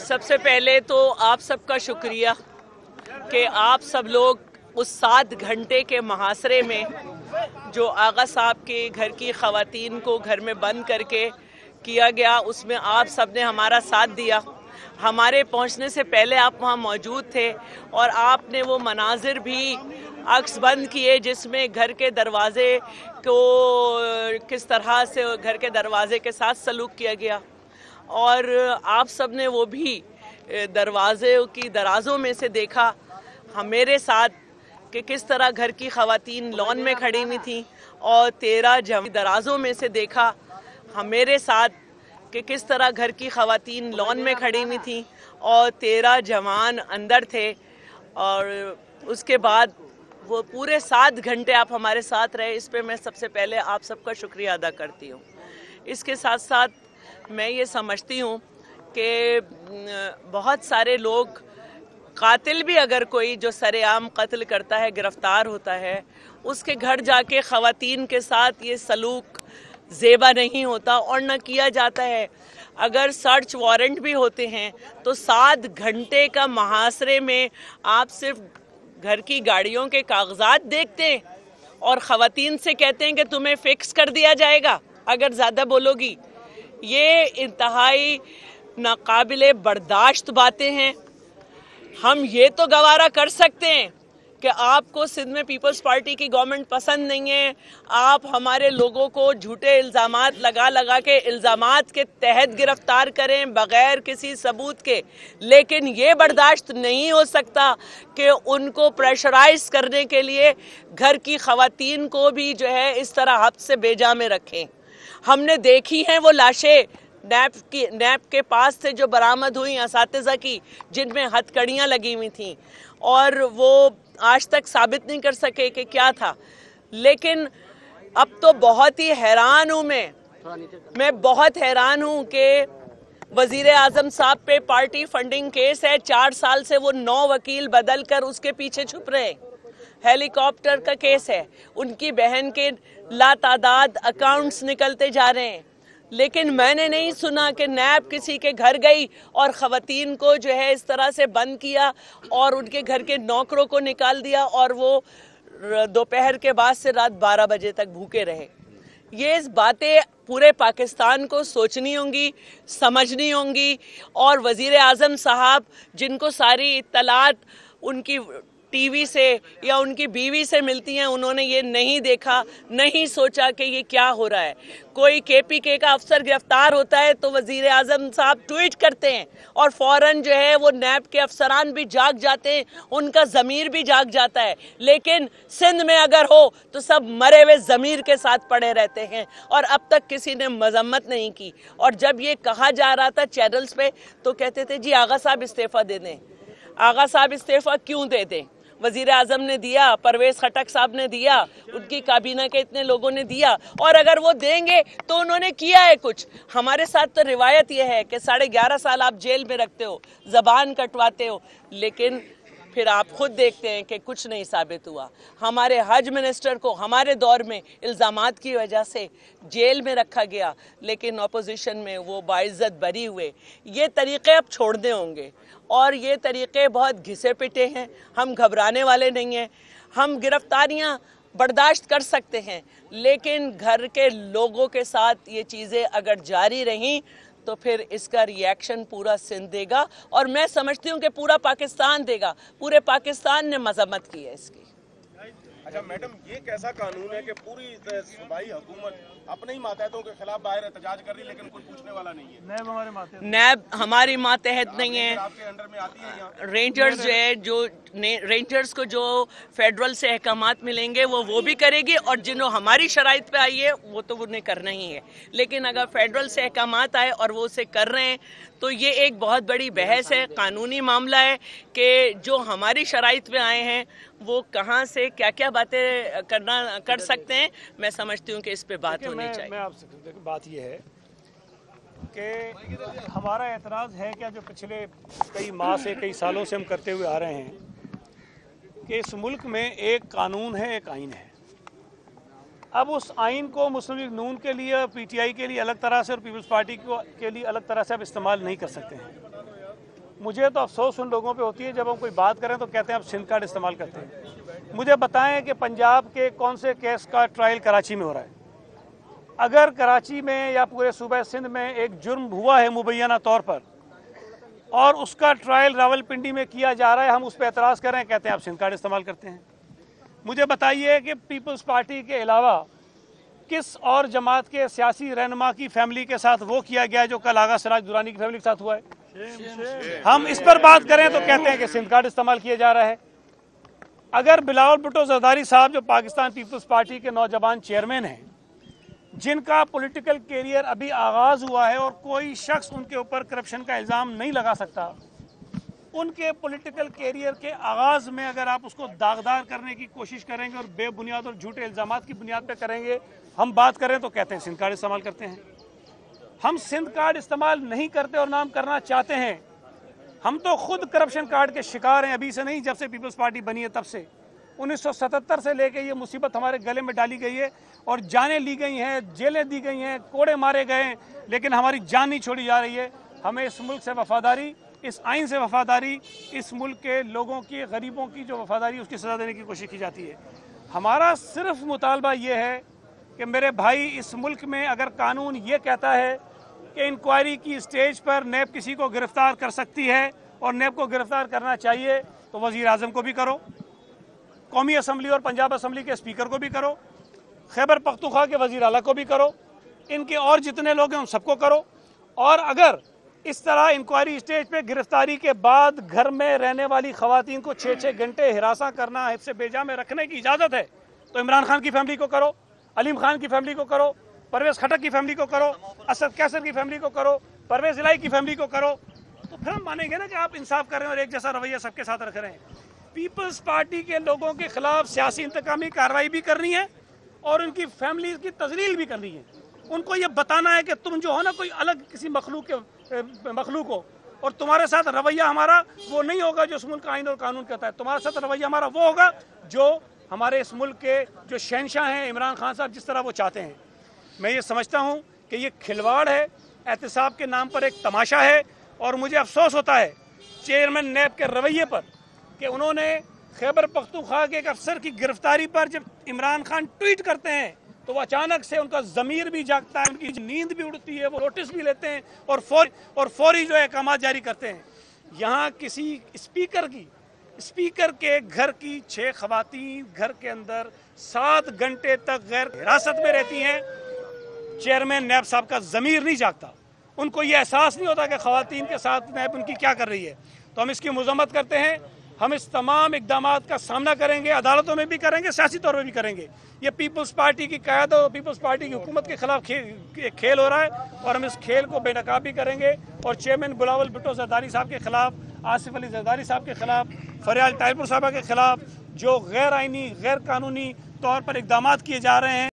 सबसे पहले तो आप सबका शुक्रिया कि आप सब लोग उस 7 घंटे के मुहासरे में जो आगा साहब के घर की ख़वातीन को घर में बंद करके किया गया, उसमें आप सब ने हमारा साथ दिया। हमारे पहुंचने से पहले आप वहां मौजूद थे और आपने वो मनाजिर भी अक्स बंद किए जिसमें घर के दरवाजे को किस तरह से घर के दरवाजे के साथ सलूक किया गया, और आप सब ने वो भी दरवाजे की दराजों में से देखा हम मेरे साथ कि किस तरह घर की ख़वातीन लॉन में खड़ी हुई थी, और 13 दराजों में से देखा हम मेरे साथ कि किस तरह घर की ख़वातीन लॉन में खड़ी हुई थी और 13 जवान अंदर थे। और उसके बाद वो पूरे 7 घंटे आप हमारे साथ रहे, इस पे मैं सबसे पहले आप सबका शुक्रिया अदा करती हूँ। इसके साथ साथ मैं ये समझती हूँ कि बहुत सारे लोग, कातिल भी अगर कोई जो सरेआम कत्ल करता है, गिरफ्तार होता है, उसके घर जाके ख़वातीन के साथ ये सलूक ज़ेबा नहीं होता और न किया जाता है। अगर सर्च वारंट भी होते हैं तो 7 घंटे का मुहासरे में आप सिर्फ घर की गाड़ियों के कागजात देखते हैं और ख़वातीन से कहते हैं कि तुम्हें फ़िक्स कर दिया जाएगा अगर ज़्यादा बोलोगी। ये इंतहाई नाकाबिले बर्दाश्त बातें हैं। हम ये तो गवारा कर सकते हैं कि आपको सिंध में पीपल्स पार्टी की गवर्नमेंट पसंद नहीं है, आप हमारे लोगों को झूठे इल्ज़ामात लगा के इल्ज़ामात के तहत गिरफ्तार करें बग़ैर किसी सबूत के, लेकिन ये बर्दाश्त नहीं हो सकता कि उनको प्रेशराइज करने के लिए घर की ख़वातीन को भी जो है इस तरह हब्स से बेजा में रखें। हमने देखी हैं वो लाशें नैब के पास से जो बरामद हुई असातिज़ा की, जिनमें हथकड़ियाँ लगी हुई थीं, और वो आज तक साबित नहीं कर सके कि क्या था। लेकिन अब तो बहुत ही हैरान हूँ मैं बहुत हैरान हूँ कि वज़ीर आज़म साहब पे पार्टी फंडिंग केस है, 4 साल से वो 9 वकील बदल कर उसके पीछे छुप रहे हैं। हेलीकॉप्टर का केस है, उनकी बहन के लातादाद अकाउंट्स निकलते जा रहे हैं, लेकिन मैंने नहीं सुना कि नैब किसी के घर गई और ख़वातीन को जो है इस तरह से बंद किया और उनके घर के नौकरों को निकाल दिया और वो दोपहर के बाद से रात 12 बजे तक भूखे रहे। ये इस बातें पूरे पाकिस्तान को सोचनी होंगी, समझनी होंगी, और वज़ीर आज़म साहब जिनको सारी इत्तलात उनकी टीवी से या उनकी बीवी से मिलती हैं, उन्होंने ये नहीं देखा, नहीं सोचा कि ये क्या हो रहा है। कोई केपीके का अफसर गिरफ्तार होता है तो वज़ीर आज़म साहब ट्वीट करते हैं और फौरन जो है वो नैब के अफसरान भी जाग जाते हैं, उनका ज़मीर भी जाग जाता है। लेकिन सिंध में अगर हो तो सब मरे हुए ज़मीर के साथ पड़े रहते हैं और अब तक किसी ने मजम्मत नहीं की। और जब ये कहा जा रहा था चैनल्स पे तो कहते थे जी आगा साहब इस्तीफ़ा दे दें। आगा साहब इस्तीफ़ा क्यों दे दें? वज़ीर आज़म ने दिया, परवेज़ खटक साहब ने दिया, उनकी काबीना के इतने लोगों ने दिया, और अगर वो देंगे तो उन्होंने किया है कुछ। हमारे साथ तो रिवायत यह है कि 11.5 साल आप जेल में रखते हो, ज़बान कटवाते हो, लेकिन फिर आप खुद देखते हैं कि कुछ नहीं साबित हुआ। हमारे हज मिनिस्टर को हमारे दौर में इल्ज़ामात की वजह से जेल में रखा गया, लेकिन अपोजिशन में वो बाइज़्ज़त बरी हुए। ये तरीक़े अब छोड़ने होंगे, और ये तरीक़े बहुत घिसे पिटे हैं। हम घबराने वाले नहीं हैं। हम गिरफ्तारियां बर्दाश्त कर सकते हैं, लेकिन घर के लोगों के साथ ये चीज़ें अगर जारी रहीं तो फिर इसका रिएक्शन पूरा सिंध देगा, और मैं समझती हूँ कि पूरा पाकिस्तान देगा। पूरे पाकिस्तान ने मजम्मत की है इसकी। अच्छा मैडम, ये कैसा कानून है कि पूरी सूबाई हुकूमत अपने ही मातहतों के खिलाफ बाहर एहतजाज कर रही, लेकिन कोई पूछने वाला नहीं है? नैब हमारी मातहत नहीं है। आपके अंडर में आती है यहाँ? रेंजर्स जो है, जो रेंजर्स को जो फेडरल से अहकामात मिलेंगे वो भी करेगी, और जिन्हों हमारी शराइत पे आई है वो तो उन्हें करना ही है। लेकिन अगर फेडरल से अहकामात आए और वो उसे कर रहे हैं तो ये एक बहुत बड़ी बहस है, कानूनी मामला है कि जो हमारी शराइत पे आए हैं वो कहाँ से क्या क्या बातें कर सकते हैं। मैं समझती हूँ कि इस पे बात होनी चाहिए। मैं आपसे बात ये है कि हमारा एतराज़ है कि जो पिछले कई माह से, कई सालों से हम करते हुए आ रहे हैं कि इस मुल्क में एक कानून है, एक आइन है। अब उस आइन को मुस्लिम लीग नून के लिए, पीटीआई के लिए अलग तरह से और पीपल्स पार्टी के लिए अलग तरह से आप इस्तेमाल नहीं कर सकते हैं। मुझे तो अफसोस उन लोगों पे होती है जब हम कोई बात करें तो कहते हैं आप सिंध कार्ड इस्तेमाल करते हैं। मुझे बताएं कि पंजाब के कौन से केस का ट्रायल कराची में हो रहा है। अगर कराची में या पूरे सूबे सिंध में एक जुर्म हुआ है मुबैना तौर पर और उसका ट्रायल रावलपिंडी में किया जा रहा है, हम उस पर एतराज़ कर रहे हैं, कहते हैं आप सिंध कार्ड इस्तेमाल करते हैं। मुझे बताइए कि पीपल्स पार्टी के अलावा किस और जमात के सियासी रहनुमा की फैमिली के साथ वो किया गया जो कल आगा सिराज दुरानी की फैमिली के साथ हुआ है। हम इस पर बात करें तो कहते हैं कि सिंध कार्ड इस्तेमाल किया जा रहा है। अगर बिलावल भुट्टो जरदारी साहब जो पाकिस्तान पीपल्स पार्टी के नौजवान चेयरमैन हैं, जिनका पॉलिटिकल कैरियर अभी आगाज हुआ है और कोई शख्स उनके ऊपर करप्शन का इल्ज़ाम नहीं लगा सकता, उनके पॉलिटिकल कैरियर के आगाज में अगर आप उसको दागदार करने की कोशिश करेंगे और बेबुनियाद और झूठे इल्ज़ामात की बुनियाद पर करेंगे, हम बात करें तो कहते हैं सिंध कार्ड इस्तेमाल करते हैं। हम सिंध कार्ड इस्तेमाल नहीं करते और नाम करना चाहते हैं। हम तो खुद करप्शन कार्ड के शिकार हैं, अभी से नहीं, जब से पीपल्स पार्टी बनी है तब से। 1977 से लेके ये मुसीबत हमारे गले में डाली गई है और जानें ली गई हैं, जेलें दी गई हैं, कोड़े मारे गए हैं, लेकिन हमारी जान नहीं छोड़ी जा रही है। हमें इस मुल्क से वफादारी, इस आइन से वफादारी, इस मुल्क के लोगों की, गरीबों की जो वफादारी, उसकी सज़ा देने की कोशिश की जाती है। हमारा सिर्फ मुतालबा ये है कि मेरे भाई, इस मुल्क में अगर कानून ये कहता है कि इंक्वायरी की स्टेज पर नैब किसी को गिरफ्तार कर सकती है और नैब को गिरफ्तार करना चाहिए, तो वज़ीर आज़म को भी करो, कौमी असम्बली और पंजाब असम्बली के स्पीकर को भी करो, खैबर पख्तूनख्वा के वज़ीर आला को भी करो, इनके और जितने लोग हैं उन सबको करो। और अगर इस तरह इंक्वायरी स्टेज पे गिरफ्तारी के बाद घर में रहने वाली ख़वातीन को 6-6 घंटे हिरासा करना, हिफ्ज़ बेजा में रखने की इजाज़त है, तो इमरान खान की फैमिली को करो, अलीम खान की फैमिली को करो, परवेज़ खटक की फैमिली को करो, असद कैसर की फैमिली को करो, परवेज़ इलाही की फैमिली को करो, तो फिर हम मानेंगे ना कि आप इंसाफ कर रहे हैं और एक जैसा रवैया सबके साथ रख रहे हैं। पीपल्स पार्टी के लोगों के खिलाफ सियासी इंतकामी कार्रवाई भी करनी है और उनकी फैमिली की तजलील भी करनी है। उनको ये बताना है कि तुम जो हो ना कोई अलग किसी मखलूक हो और तुम्हारे साथ रवैया हमारा वो नहीं होगा जो इस मुल्क का आइन और कानून कहता है। तुम्हारे साथ रवैया हमारा वो होगा जो हमारे इस मुल्क के जो शहंशाह हैं इमरान खान साहब जिस तरह वो चाहते हैं। मैं ये समझता हूँ कि ये खिलवाड़ है, एहतिसाब के नाम पर एक तमाशा है। और मुझे अफसोस होता है चेयरमैन नैब के रवैये पर कि उन्होंने खैबर पख्तूनख्वा के एक अफसर की गिरफ्तारी पर जब इमरान खान ट्वीट करते हैं तो वो अचानक से उनका ज़मीर भी जागता है, उनकी नींद भी उड़ती है, वो नोटिस भी लेते हैं और फौरी जो अहकाम जारी करते हैं। यहाँ किसी स्पीकर के घर की 6 ख़वातीन घर के अंदर 7 घंटे तक गैर हिरासत में रहती हैं। चेयरमैन नैब साहब का ज़मीर नहीं जागता, उनको ये एहसास नहीं होता कि ख़वातीन के साथ नैब उनकी क्या कर रही है। तो हम इसकी मज़म्मत करते हैं। हम इस तमाम इक़दामात का सामना करेंगे, अदालतों में भी करेंगे, सियासी तौर पर भी करेंगे। ये पीपल्स पार्टी की क़यादत और पीपल्स पार्टी की हुकूमत के खिलाफ खेल हो रहा है और हम इस खेल को बेनकाब भी करेंगे। और चेयरमैन बिलावल भुट्टो जरदारी साहब के खिलाफ, आसिफ अली जरदारी साहब के खिलाफ, फरियाल टाइपुर साहबा के खिलाफ जो गैर आइनी, गैर कानूनी तौर पर इक़दामात किए जा रहे हैं,